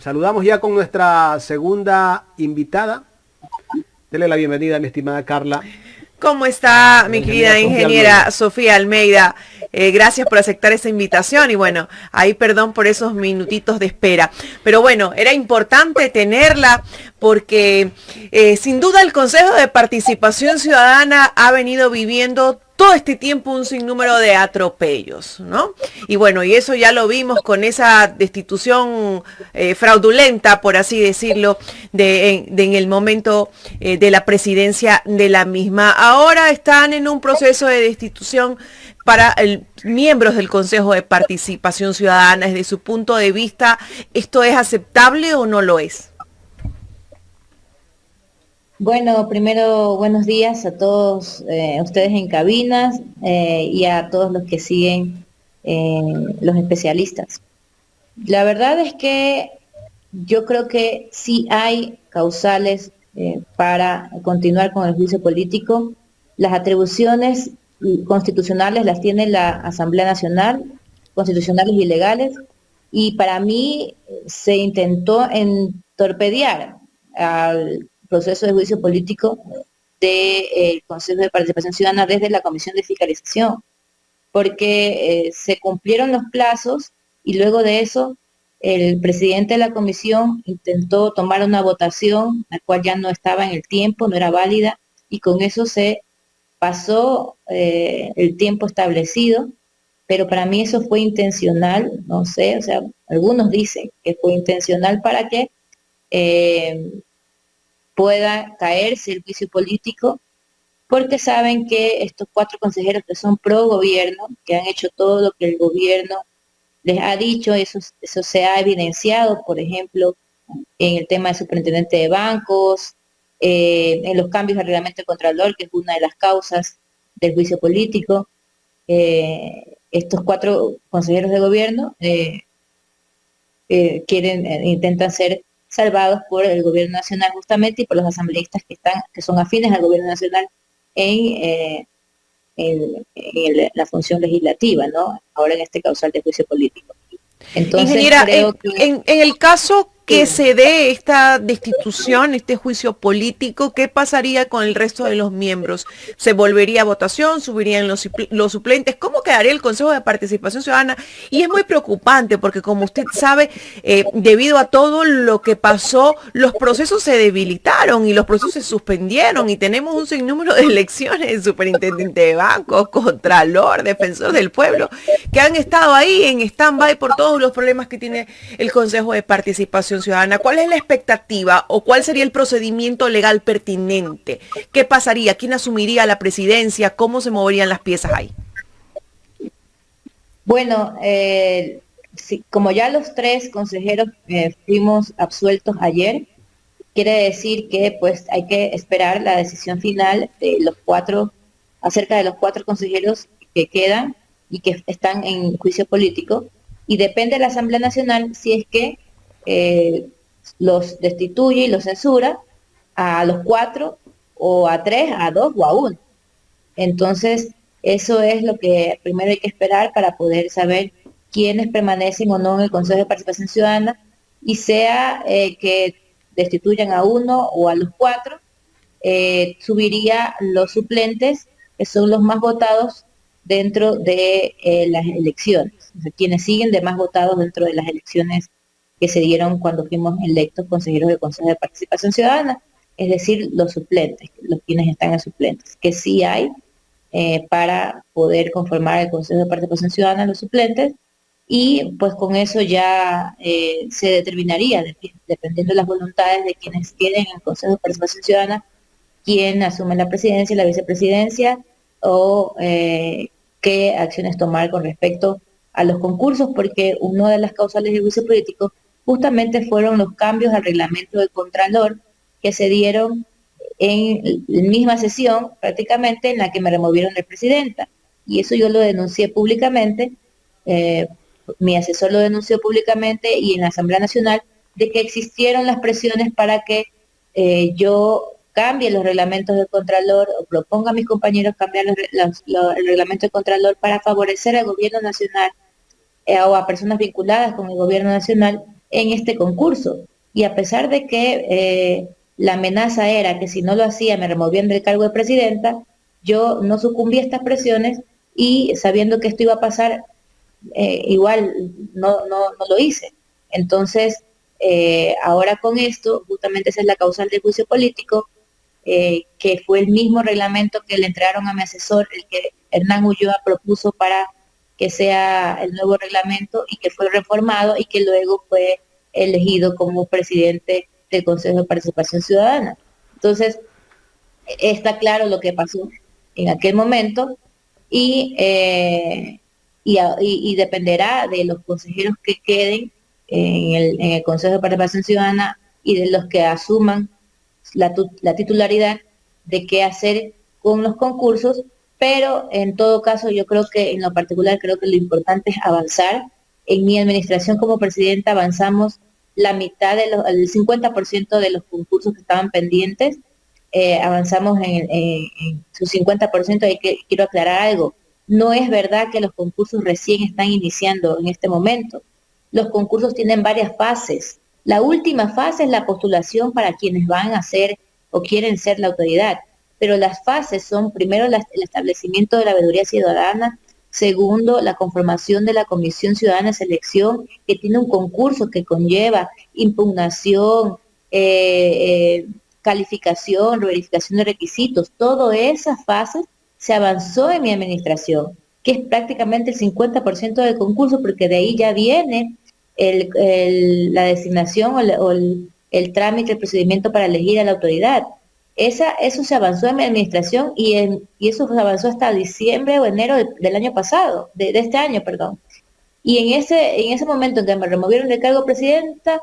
Saludamos ya con nuestra segunda invitada. Dele la bienvenida a mi estimada Carla. ¿Cómo está mi querida ingeniera Sofía Almeida? Gracias por aceptar esta invitación y bueno, ahí perdón por esos minutitos de espera. Pero bueno, era importante tenerla porque sin duda el Consejo de Participación Ciudadana ha venido viviendo todo este tiempo un sinnúmero de atropellos, ¿no? Y bueno, y eso ya lo vimos con esa destitución fraudulenta, por así decirlo, en el momento de la presidencia de la misma. Ahora están en un proceso de destitución para miembros del Consejo de Participación Ciudadana. Desde su punto de vista, ¿esto es aceptable o no lo es? Bueno, primero buenos días a todos ustedes en cabinas y a todos los que siguen los especialistas. La verdad es que yo creo que sí hay causales para continuar con el juicio político. Las atribuciones constitucionales las tiene la Asamblea Nacional, constitucionales y legales, y para mí se intentó torpedear al proceso de juicio político del Consejo de Participación Ciudadana desde la Comisión de Fiscalización, porque se cumplieron los plazos y luego de eso el presidente de la comisión intentó tomar una votación, la cual ya no estaba en el tiempo, no era válida, y con eso se pasó el tiempo establecido, pero para mí eso fue intencional, no sé, o sea, algunos dicen que fue intencional para que pueda caerse el juicio político, porque saben que estos 4 consejeros que son pro gobierno, que han hecho todo lo que el gobierno les ha dicho, eso se ha evidenciado, por ejemplo, en el tema del superintendente de bancos, en los cambios al reglamento del Contralor, que es una de las causas del juicio político. Estos 4 consejeros de gobierno intentan ser salvados por el gobierno nacional justamente y por los asambleístas que son afines al gobierno nacional en la función legislativa, ¿no? Ahora en este causal de juicio político. Entonces, Ingeniera, creo que en el caso que sí. se dé esta destitución, este juicio político, ¿qué pasaría con el resto de los miembros? ¿Se volvería a votación? ¿Subirían los suplentes? ¿Cómo quedaría el Consejo de Participación Ciudadana? Y es muy preocupante porque, como usted sabe, debido a todo lo que pasó, los procesos se debilitaron y los procesos se suspendieron y tenemos un sinnúmero de elecciones de superintendente de bancos, contralor, defensor del pueblo, que han estado ahí en stand-by por todos los problemas que tiene el Consejo de Participación Ciudadana. ¿Cuál es la expectativa o cuál sería el procedimiento legal pertinente? ¿Qué pasaría? ¿Quién asumiría la presidencia? ¿Cómo se moverían las piezas ahí? Bueno, sí, como ya los 3 consejeros fuimos absueltos ayer, quiere decir que pues hay que esperar la decisión final de los 4, acerca de los 4 consejeros que quedan y que están en juicio político, y depende de la Asamblea Nacional si es que los destituye y los censura a los 4 o a 3, a 2 o a 1. Entonces, eso es lo que primero hay que esperar para poder saber quiénes permanecen o no en el Consejo de Participación Ciudadana, y sea que destituyan a 1 o a los 4, subiría los suplentes, que son los más votados dentro de las elecciones, o sea, quienes siguen de más votados dentro de las elecciones que se dieron cuando fuimos electos consejeros del Consejo de Participación Ciudadana, es decir, los suplentes, los quienes están en suplentes, que sí hay para poder conformar el Consejo de Participación Ciudadana, los suplentes, y pues con eso ya se determinaría, dependiendo de las voluntades de quienes queden en el Consejo de Participación Ciudadana, quién asume la presidencia y la vicepresidencia, o qué acciones tomar con respecto a los concursos, porque una de las causales de juicio político justamente fueron los cambios al reglamento del Contralor que se dieron en la misma sesión prácticamente en la que me removieron de presidenta, y eso yo lo denuncié públicamente, eh, mi asesor lo denunció públicamente y en la Asamblea Nacional, de que existieron las presiones para que yo cambie los reglamentos del Contralor o proponga a mis compañeros cambiar el reglamento del Contralor para favorecer al gobierno nacional o a personas vinculadas con el gobierno nacional en este concurso. Y a pesar de que la amenaza era que si no lo hacía me removían del cargo de presidenta, yo no sucumbí a estas presiones y sabiendo que esto iba a pasar, igual no lo hice. Entonces, ahora con esto, justamente esa es la causal del juicio político, que fue el mismo reglamento que le entregaron a mi asesor, el que Hernán Ulloa propuso para que sea el nuevo reglamento y que fue reformado y que luego fue elegido como presidente del Consejo de Participación Ciudadana. Entonces, está claro lo que pasó en aquel momento y, y dependerá de los consejeros que queden en el Consejo de Participación Ciudadana y de los que asuman la titularidad de qué hacer con los concursos, pero en todo caso yo creo que en lo particular creo que lo importante es avanzar. En mi administración como presidenta avanzamos la mitad el 50% de los concursos que estaban pendientes, avanzamos en su 50%. Quiero aclarar algo, no es verdad que los concursos recién están iniciando en este momento. Los concursos tienen varias fases. La última fase es la postulación para quienes van a ser o quieren ser la autoridad, pero las fases son primero el establecimiento de la veeduría ciudadana, segundo la conformación de la Comisión Ciudadana de Selección, que tiene un concurso que conlleva impugnación, calificación, verificación de requisitos. Todas esas fases se avanzó en mi administración, que es prácticamente el 50% del concurso, porque de ahí ya viene la designación o el trámite, el procedimiento para elegir a la autoridad. Eso se avanzó en mi administración y eso se avanzó hasta diciembre o enero del año pasado, de este año, perdón. Y en ese momento en que me removieron del cargo de presidenta,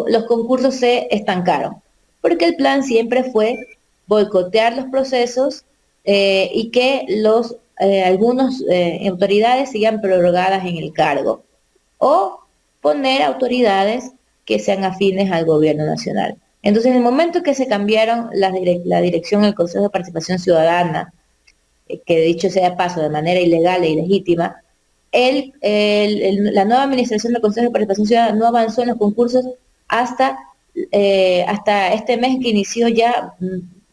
los concursos se estancaron, porque el plan siempre fue boicotear los procesos y que algunas autoridades sigan prorrogadas en el cargo, o poner autoridades que sean afines al gobierno nacional. Entonces, en el momento que se cambiaron la dirección del Consejo de Participación Ciudadana, que dicho sea de paso, de manera ilegal e ilegítima, la nueva administración del Consejo de Participación Ciudadana no avanzó en los concursos hasta este mes que inició ya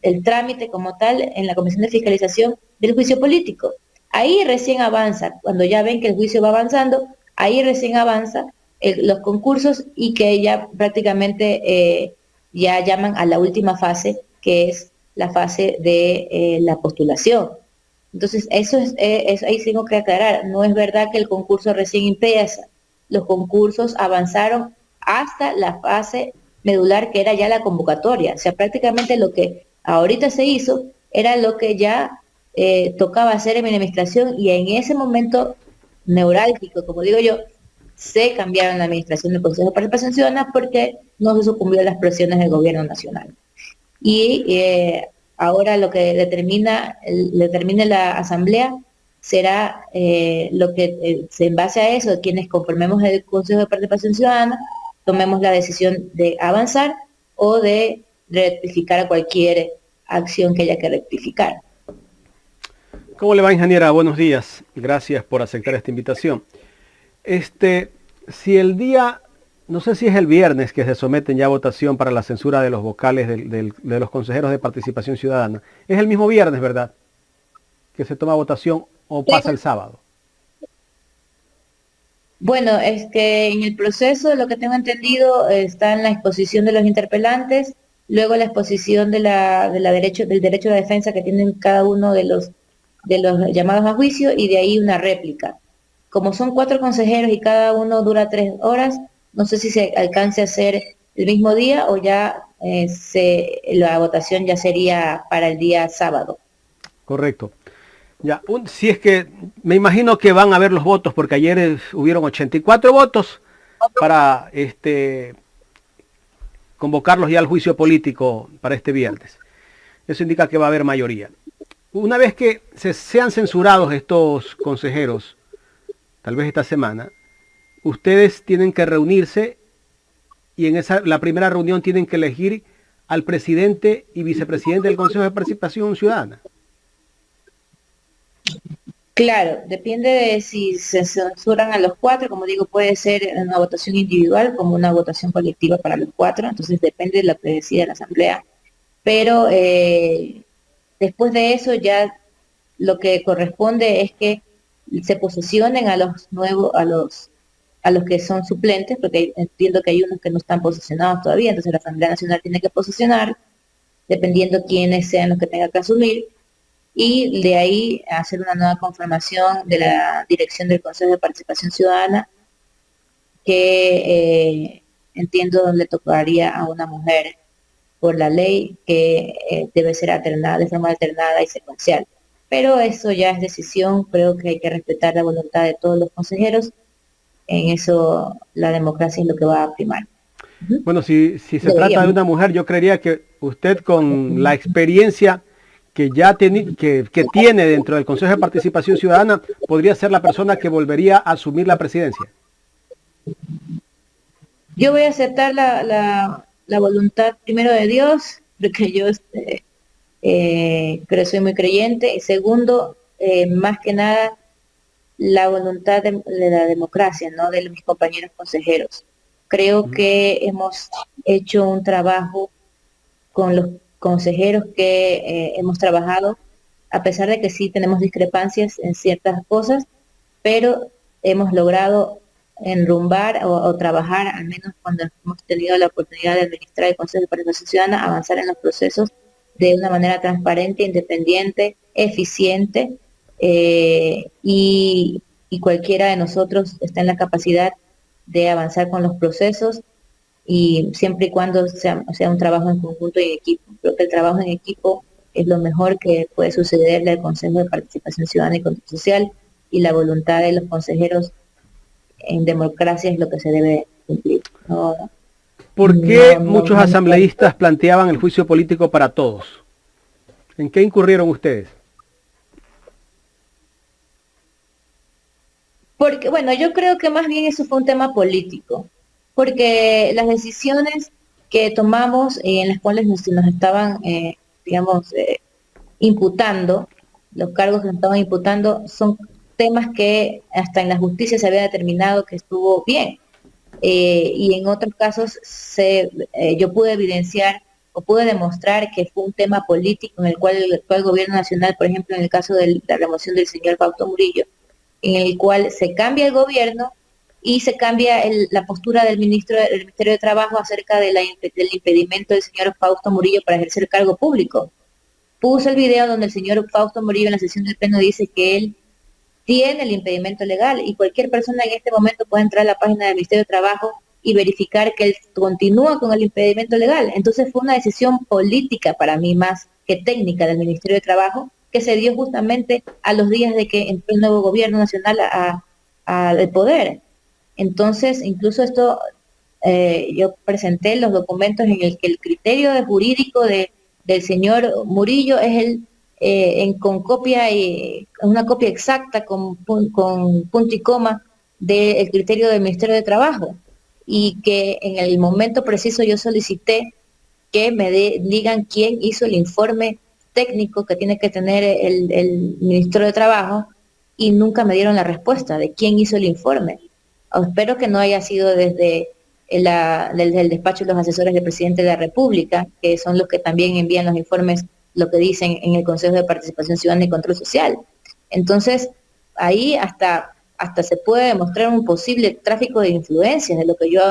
el trámite como tal en la Comisión de Fiscalización del Juicio Político. Ahí recién avanza, cuando ya ven que el juicio va avanzando, ahí recién avanza los concursos y que ya prácticamente ya llaman a la última fase, que es la fase de la postulación. Entonces, eso ahí tengo que aclarar, no es verdad que el concurso recién empieza, los concursos avanzaron hasta la fase medular, que era ya la convocatoria. O sea, prácticamente lo que ahorita se hizo era lo que ya tocaba hacer en mi administración, y en ese momento neurálgico, como digo yo, se cambiaron la administración del Consejo de Participación Ciudadana porque no se sucumbió a las presiones del gobierno nacional. Y ahora lo que determine la asamblea será lo que en base a eso, quienes conformemos el Consejo de Participación Ciudadana, tomemos la decisión de avanzar o de rectificar cualquier acción que haya que rectificar. ¿Cómo le va, ingeniera? Buenos días. Gracias por aceptar esta invitación. Si el día, no sé si es el viernes que se someten ya a votación para la censura de los vocales de los consejeros de Participación Ciudadana, es el mismo viernes, ¿verdad?, que se toma votación, o pasa el sábado. Bueno, es que en el proceso, lo que tengo entendido, está en la exposición de los interpelantes, luego la exposición del derecho de defensa que tienen cada uno de los llamados a juicio, y de ahí una réplica. Como son 4 consejeros y cada uno dura 3 horas, no sé si se alcance a hacer el mismo día o ya la votación ya sería para el día sábado. Correcto. Ya, si es que me imagino que van a ver los votos, porque ayer hubieron 84 votos para convocarlos ya al juicio político para este viernes. Eso indica que va a haber mayoría. Una vez que sean censurados estos consejeros, tal vez esta semana, ustedes tienen que reunirse y en la primera reunión tienen que elegir al presidente y vicepresidente del Consejo de Participación Ciudadana. Claro, depende de si se censuran a los cuatro, como digo, puede ser una votación individual como una votación colectiva para los cuatro, entonces depende de lo que decida la Asamblea. Pero después de eso ya lo que corresponde es que se posesionen a los nuevos, a los que son suplentes, porque entiendo que hay unos que no están posesionados todavía, entonces la Asamblea Nacional tiene que posesionar, dependiendo quiénes sean los que tengan que asumir, y de ahí hacer una nueva conformación de la dirección del Consejo de Participación Ciudadana, que entiendo le tocaría a una mujer por la ley, que debe ser alternada, de forma alternada y secuencial. Pero eso ya es decisión, creo que hay que respetar la voluntad de todos los consejeros, en eso la democracia es lo que va a primar. Bueno, si se trata de una mujer, yo creería que usted con la experiencia que ya que tiene dentro del Consejo de Participación Ciudadana, podría ser la persona que volvería a asumir la presidencia. Yo voy a aceptar la voluntad primero de Dios, porque yo creo, soy muy creyente, y segundo, más que nada, la voluntad de la democracia, ¿no? De mis compañeros consejeros. Creo que hemos hecho un trabajo con los consejeros que hemos trabajado, a pesar de que sí tenemos discrepancias en ciertas cosas, pero hemos logrado enrumbar o trabajar, al menos cuando hemos tenido la oportunidad de administrar el Consejo de Participación Ciudadana, avanzar en los procesos de una manera transparente, independiente, eficiente, y cualquiera de nosotros está en la capacidad de avanzar con los procesos, y siempre y cuando sea un trabajo en conjunto y en equipo. Creo que el trabajo en equipo es lo mejor que puede sucederle al Consejo de Participación Ciudadana y Control Social, y la voluntad de los consejeros en democracia es lo que se debe cumplir. ¿Por qué muchos asambleístas planteaban el juicio político para todos? ¿En qué incurrieron ustedes? Porque, bueno, yo creo que más bien eso fue un tema político, porque las decisiones que tomamos, en las cuales nos estaban, digamos, imputando, los cargos que nos estaban imputando, son temas que hasta en la justicia se había determinado que estuvo bien. Y en otros casos yo pude evidenciar o pude demostrar que fue un tema político en el cual el actual gobierno nacional, por ejemplo, en el caso de la remoción del señor Fausto Murillo, en el cual se cambia el gobierno y se cambia la postura del Ministerio de Trabajo acerca del impedimento del señor Fausto Murillo para ejercer cargo público. Puse el video donde el señor Fausto Murillo en la sesión del pleno dice que él tiene el impedimento legal, y cualquier persona en este momento puede entrar a la página del Ministerio de Trabajo y verificar que él continúa con el impedimento legal. Entonces fue una decisión política para mí más que técnica del Ministerio de Trabajo, que se dio justamente a los días de que entró el nuevo gobierno nacional al poder. Entonces, incluso esto, yo presenté los documentos en el que el criterio jurídico del señor Murillo es con copia, una copia exacta con punto y coma del criterio del Ministerio de Trabajo, y que en el momento preciso yo solicité que me digan quién hizo el informe técnico que tiene que tener el Ministerio de Trabajo, y nunca me dieron la respuesta de quién hizo el informe. Espero que no haya sido desde el despacho de los asesores del presidente de la República, que son los que también envían los informes, lo que dicen en el Consejo de Participación Ciudadana y Control Social. Entonces, ahí hasta se puede demostrar un posible tráfico de influencias, de lo que yo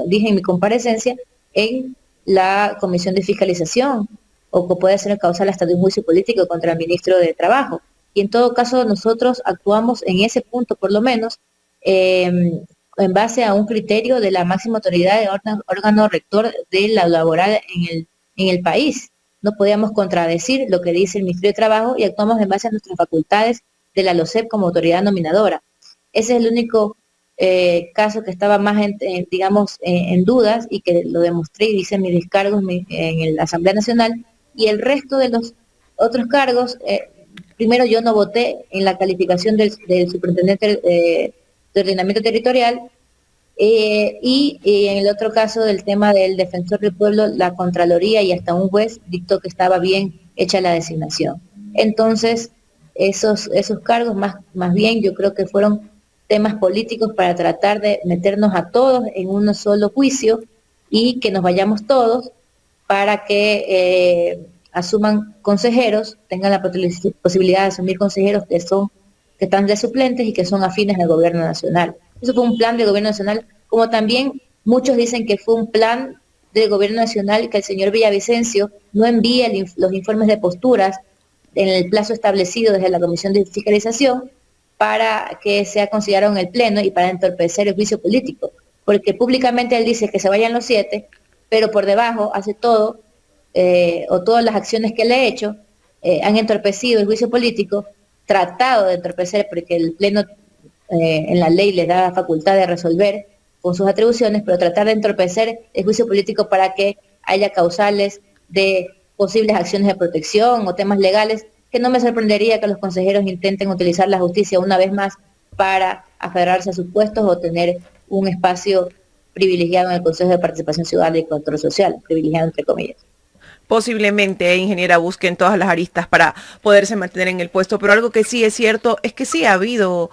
dije en mi comparecencia en la Comisión de Fiscalización, o que puede ser causal hasta de un juicio político contra el ministro de Trabajo. Y en todo caso, nosotros actuamos en ese punto, por lo menos, en base a un criterio de la máxima autoridad de órgano rector de la laboral en el país. No podíamos contradecir lo que dice el Ministerio de Trabajo, y actuamos en base a nuestras facultades de la LOCEP como autoridad nominadora. Ese es el único caso que estaba más, en dudas, y que lo demostré y hice mis descargos en la Asamblea Nacional. Y el resto de los otros cargos, primero yo no voté en la calificación del superintendente de ordenamiento territorial, y en el otro caso del tema del defensor del pueblo, la Contraloría y hasta un juez dictó que estaba bien hecha la designación. Entonces, esos cargos, más bien yo creo que fueron temas políticos para tratar de meternos a todos en un solo juicio y que nos vayamos todos para que asuman consejeros, tengan la posibilidad de asumir consejeros que están de suplentes y que son afines al gobierno nacional. Eso fue un plan del gobierno nacional, como también muchos dicen que fue un plan del gobierno nacional que el señor Villavicencio no envía los informes de posturas en el plazo establecido desde la Comisión de Fiscalización para que sea considerado en el Pleno y para entorpecer el juicio político. Porque públicamente él dice que se vayan los 7, pero por debajo hace todo, o todas las acciones que le he hecho, han entorpecido el juicio político, tratado de entorpecer porque el Pleno en la ley le da facultad de resolver con sus atribuciones, pero tratar de entorpecer el juicio político para que haya causales de posibles acciones de protección o temas legales, que no me sorprendería que los consejeros intenten utilizar la justicia una vez más para aferrarse a sus puestos o tener un espacio privilegiado en el Consejo de Participación Ciudadana y Control Social, privilegiado entre comillas. Posiblemente, ingeniera, busquen todas las aristas para poderse mantener en el puesto, pero algo que sí es cierto es que sí ha habido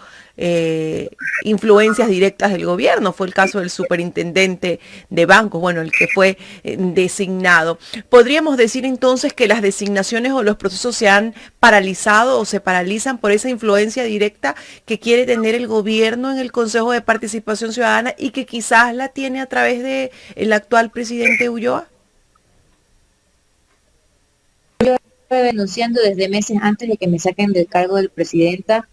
influencias directas del gobierno. Fue el caso del superintendente de bancos, bueno, el que fue designado. ¿Podríamos decir entonces que las designaciones o los procesos se han paralizado o se paralizan por esa influencia directa que quiere tener el gobierno en el Consejo de Participación Ciudadana y que quizás la tiene a través de el actual presidente Ulloa? Denunciando desde meses antes de que me saquen del cargo de presidenta.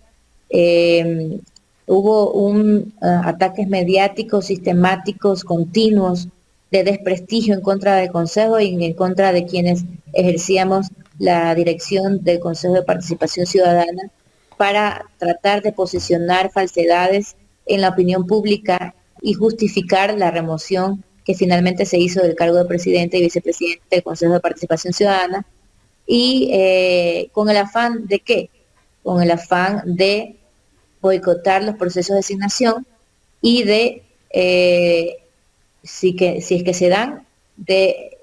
Hubo ataques mediáticos sistemáticos, continuos, de desprestigio en contra del Consejo y en contra de quienes ejercíamos la dirección del Consejo de Participación Ciudadana para tratar de posicionar falsedades en la opinión pública y justificar la remoción que finalmente se hizo del cargo de presidente y vicepresidente del Consejo de Participación Ciudadana. Y con el afán de ¿qué? Con el afán de boicotar los procesos de designación y de, si es que se dan, de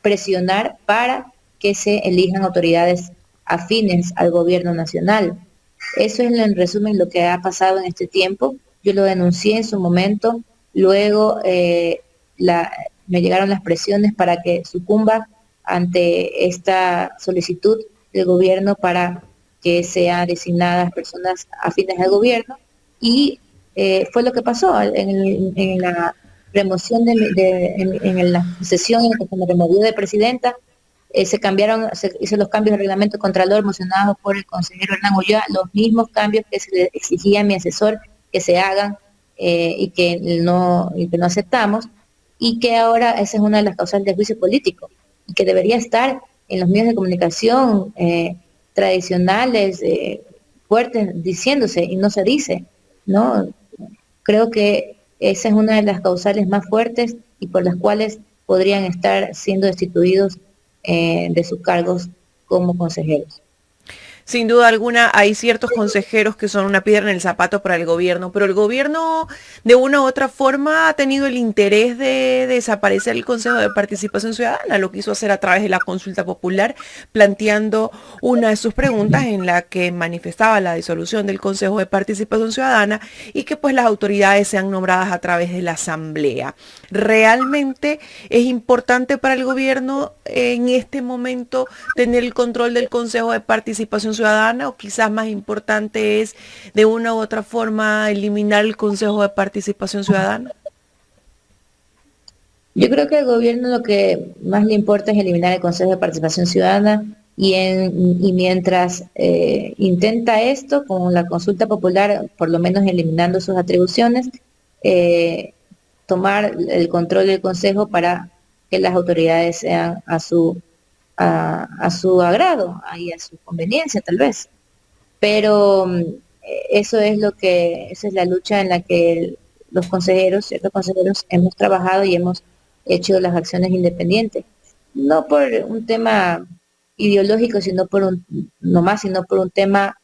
presionar para que se elijan autoridades afines al gobierno nacional. Eso es en resumen lo que ha pasado en este tiempo. Yo lo denuncié en su momento, luego me llegaron las presiones para que sucumba ante esta solicitud del gobierno para que sean designadas personas afines al gobierno y fue lo que pasó en la remoción en la sesión en la que se me removió de presidenta. Se hizo los cambios de reglamento contralor mocionados por el consejero Hernán Ulloa, los mismos cambios que se le exigía a mi asesor que se hagan y que no aceptamos, y que ahora esa es una de las causas del juicio político y que debería estar en los medios de comunicación tradicionales, fuertes, diciéndose, y no se dice, ¿no? Creo que esa es una de las causales más fuertes y por las cuales podrían estar siendo destituidos de sus cargos como consejeros. Sin duda alguna hay ciertos consejeros que son una piedra en el zapato para el gobierno, pero el gobierno de una u otra forma ha tenido el interés de desaparecer el Consejo de Participación Ciudadana. Lo quiso hacer a través de la consulta popular, planteando una de sus preguntas en la que manifestaba la disolución del Consejo de Participación Ciudadana y que pues las autoridades sean nombradas a través de la Asamblea. ¿Realmente es importante para el gobierno en este momento tener el control del Consejo de Participación Ciudadana, o quizás más importante es de una u otra forma eliminar el Consejo de Participación Ciudadana? Yo creo que al gobierno lo que más le importa es eliminar el Consejo de Participación Ciudadana y mientras intenta esto con la consulta popular, por lo menos eliminando sus atribuciones, tomar el control del Consejo para que las autoridades sean a su agrado y a su conveniencia tal vez. Pero esa es la lucha en la que los consejeros, ciertos consejeros, hemos trabajado y hemos hecho las acciones independientes. No por un tema ideológico, sino por un tema,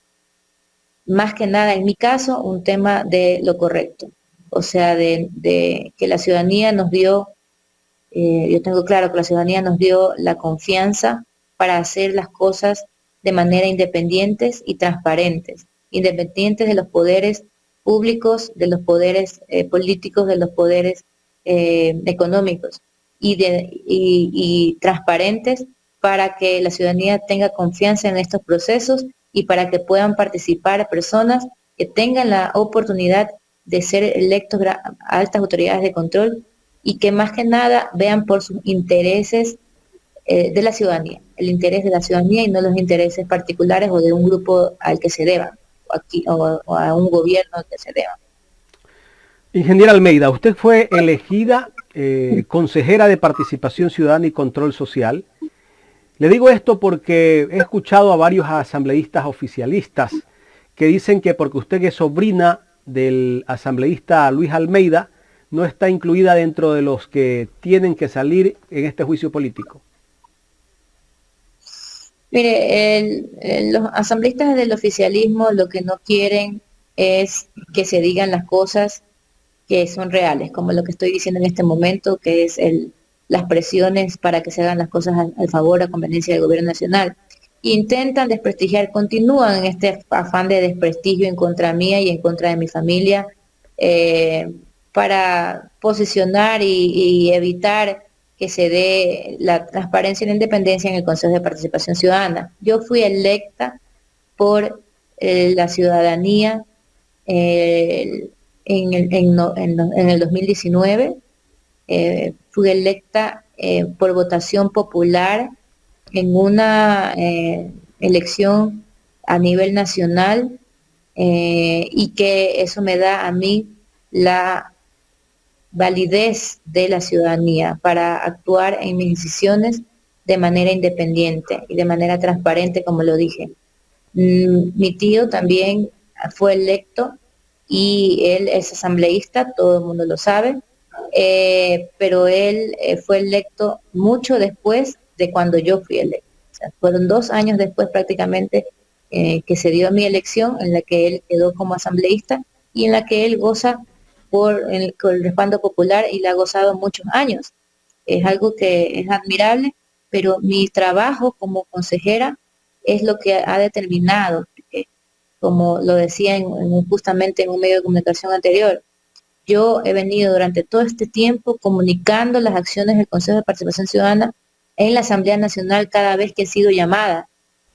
más que nada, en mi caso, un tema de lo correcto. O sea, de que la ciudadanía nos dio, yo tengo claro que la ciudadanía nos dio la confianza para hacer las cosas de manera independientes y transparentes, independientes de los poderes públicos, de los poderes políticos, de los poderes económicos y transparentes para que la ciudadanía tenga confianza en estos procesos y para que puedan participar personas que tengan la oportunidad de ser electos a altas autoridades de control y que más que nada vean por sus intereses de la ciudadanía, el interés de la ciudadanía y no los intereses particulares o de un grupo al que se deban, o a un gobierno al que se deban. Ingeniera Almeida, usted fue elegida consejera de Participación Ciudadana y Control Social. Le digo esto porque he escuchado a varios asambleístas oficialistas que dicen que porque usted es sobrina del asambleísta Luis Almeida, no está incluida dentro de los que tienen que salir en este juicio político. Mire, los asambleístas del oficialismo lo que no quieren es que se digan las cosas que son reales, como lo que estoy diciendo en este momento, que es las presiones para que se hagan las cosas al favor, a conveniencia del gobierno nacional. Intentan desprestigiar, continúan en este afán de desprestigio en contra mía y en contra de mi familia, para posicionar y evitar que se dé la transparencia y la independencia en el Consejo de Participación Ciudadana. Yo fui electa por la ciudadanía en el 2019, fui electa por votación popular en una elección a nivel nacional, y que eso me da a mí la validez de la ciudadanía para actuar en mis decisiones de manera independiente y de manera transparente, como lo dije. Mi tío también fue electo y él es asambleísta, todo el mundo lo sabe, pero él fue electo mucho después de cuando yo fui electo. O sea, fueron 2 años después prácticamente que se dio mi elección, en la que él quedó como asambleísta y en la que él goza con el respaldo popular y la ha gozado muchos años. Es algo que es admirable, pero mi trabajo como consejera es lo que ha determinado, porque, como lo decía justamente en un medio de comunicación anterior, yo he venido durante todo este tiempo comunicando las acciones del Consejo de Participación Ciudadana en la Asamblea Nacional cada vez que he sido llamada,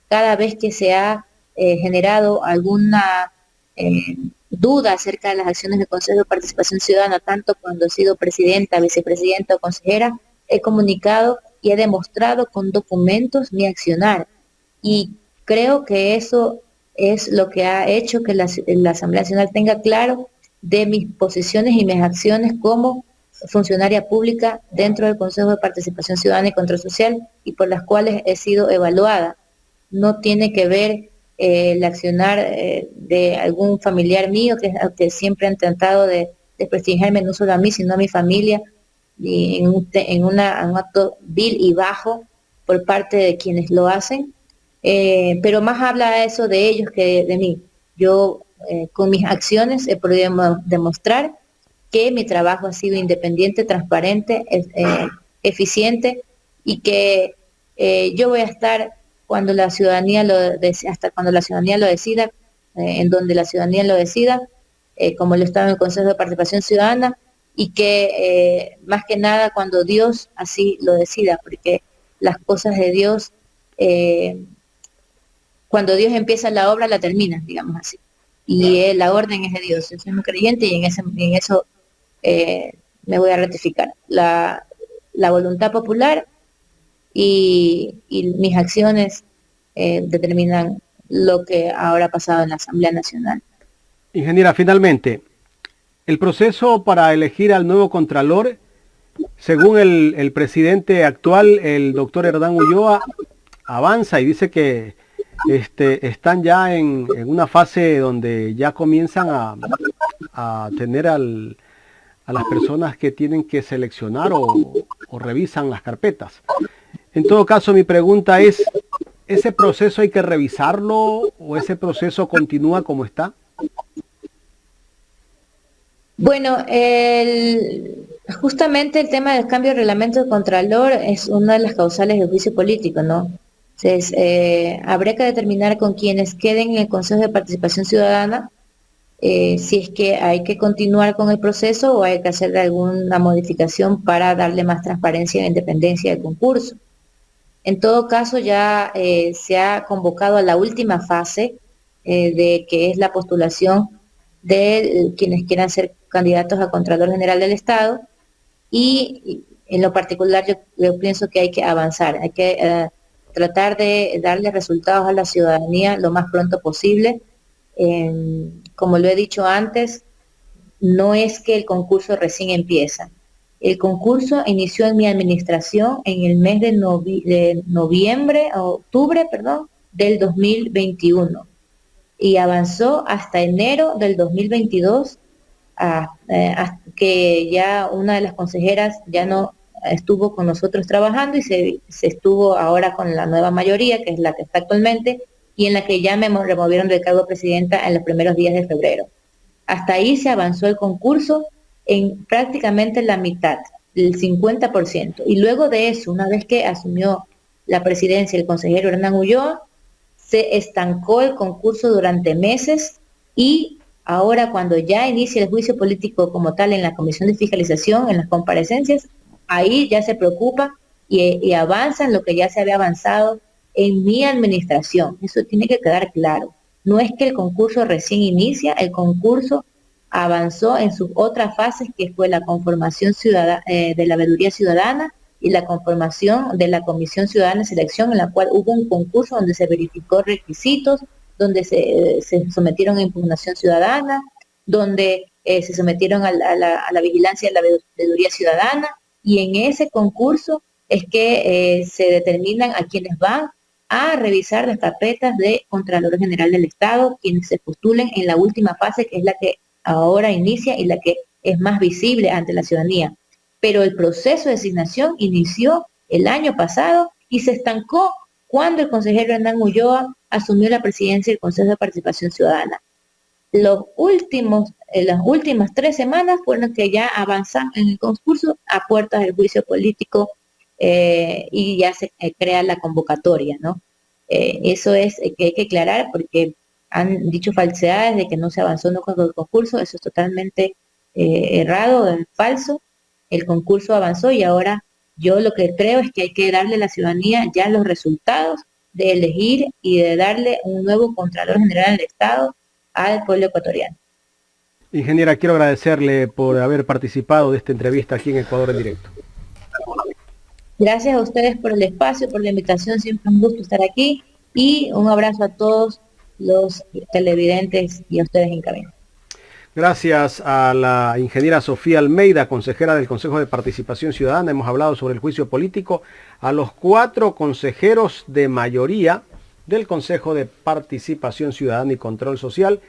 cada vez que se ha generado alguna duda acerca de las acciones del Consejo de Participación Ciudadana, tanto cuando he sido presidenta, vicepresidenta o consejera, he comunicado y he demostrado con documentos mi accionar. Y creo que eso es lo que ha hecho que la Asamblea Nacional tenga claro de mis posiciones y mis acciones como funcionaria pública dentro del Consejo de Participación Ciudadana y Control Social, y por las cuales he sido evaluada. No tiene que ver el accionar de algún familiar mío que siempre han tratado de desprestigiarme no solo a mí, sino a mi familia, y en un acto vil y bajo por parte de quienes lo hacen. Pero más habla eso de ellos que de mí. Yo con mis acciones he podido demostrar que mi trabajo ha sido independiente, transparente, eficiente, y que yo voy a estar cuando la ciudadanía hasta cuando la ciudadanía lo decida, en donde la ciudadanía lo decida, como lo estaba en el Consejo de Participación Ciudadana, y que más que nada cuando Dios así lo decida, porque las cosas de Dios, cuando Dios empieza la obra, la termina, digamos así. Y la orden es de Dios. Yo soy muy creyente y en eso me voy a ratificar. La voluntad popular y mis acciones determinan lo que ahora ha pasado en la Asamblea Nacional. Ingeniera, finalmente, el proceso para elegir al nuevo Contralor, según el presidente actual, el doctor Hernán Ulloa, avanza y dice que están ya en una fase donde ya comienzan a tener a las personas que tienen que seleccionar o revisan las carpetas. En todo caso, mi pregunta es, ¿ese proceso hay que revisarlo o ese proceso continúa como está? Bueno, justamente el tema del cambio de reglamento de Contralor es una de las causales del juicio político, ¿no? Entonces, habría que determinar con quienes queden en el Consejo de Participación Ciudadana si es que hay que continuar con el proceso o hay que hacer alguna modificación para darle más transparencia e independencia al concurso. En todo caso, ya se ha convocado a la última fase de que es la postulación de quienes quieran ser candidatos a Contralor General del Estado y en lo particular yo pienso que hay que avanzar, hay que tratar de darle resultados a la ciudadanía lo más pronto posible. Como lo he dicho antes, no es que el concurso recién empieza. El concurso inició en mi administración en el mes de octubre, perdón, del 2021 y avanzó hasta enero del 2022, hasta que ya una de las consejeras ya no estuvo con nosotros trabajando y se estuvo ahora con la nueva mayoría, que es la que está actualmente, y en la que ya me removieron del cargo de presidenta en los primeros días de febrero. Hasta ahí se avanzó el concurso en prácticamente la mitad, el 50%. Y luego de eso, una vez que asumió la presidencia el consejero Hernán Ulloa, se estancó el concurso durante meses y ahora cuando ya inicia el juicio político como tal en la Comisión de Fiscalización, en las comparecencias, ahí ya se preocupa y avanza en lo que ya se había avanzado en mi administración. Eso tiene que quedar claro. No es que el concurso recién inicia, el concurso avanzó en sus otras fases, que fue la conformación de la veeduría ciudadana y la conformación de la Comisión Ciudadana de Selección, en la cual hubo un concurso donde se verificó requisitos, donde se sometieron a impugnación ciudadana, donde se sometieron a la vigilancia de la veeduría ciudadana, y en ese concurso es que se determinan a quienes van a revisar las carpetas de Contralor General del Estado, quienes se postulen en la última fase, que es la que ahora inicia y la que es más visible ante la ciudadanía. Pero el proceso de designación inició el año pasado y se estancó cuando el consejero Hernán Ulloa asumió la presidencia del Consejo de Participación Ciudadana. Las últimas 3 semanas fueron que ya avanzan en el concurso a puertas del juicio político y ya se crea la convocatoria, ¿no? Eso es que hay que aclarar porque han dicho falsedades de que no se avanzó nunca con el concurso. Eso es totalmente errado, es falso. El concurso avanzó y ahora yo lo que creo es que hay que darle a la ciudadanía ya los resultados de elegir y de darle un nuevo Contralor General del Estado al pueblo ecuatoriano. Ingeniera, quiero agradecerle por haber participado de esta entrevista aquí en Ecuador en Directo. Gracias a ustedes por el espacio, por la invitación, siempre un gusto estar aquí y un abrazo a todos los televidentes y a ustedes en cabina. Gracias a la ingeniera Sofía Almeida, consejera del Consejo de Participación Ciudadana. Hemos hablado sobre el juicio político a los 4 consejeros de mayoría del Consejo de Participación Ciudadana y Control Social.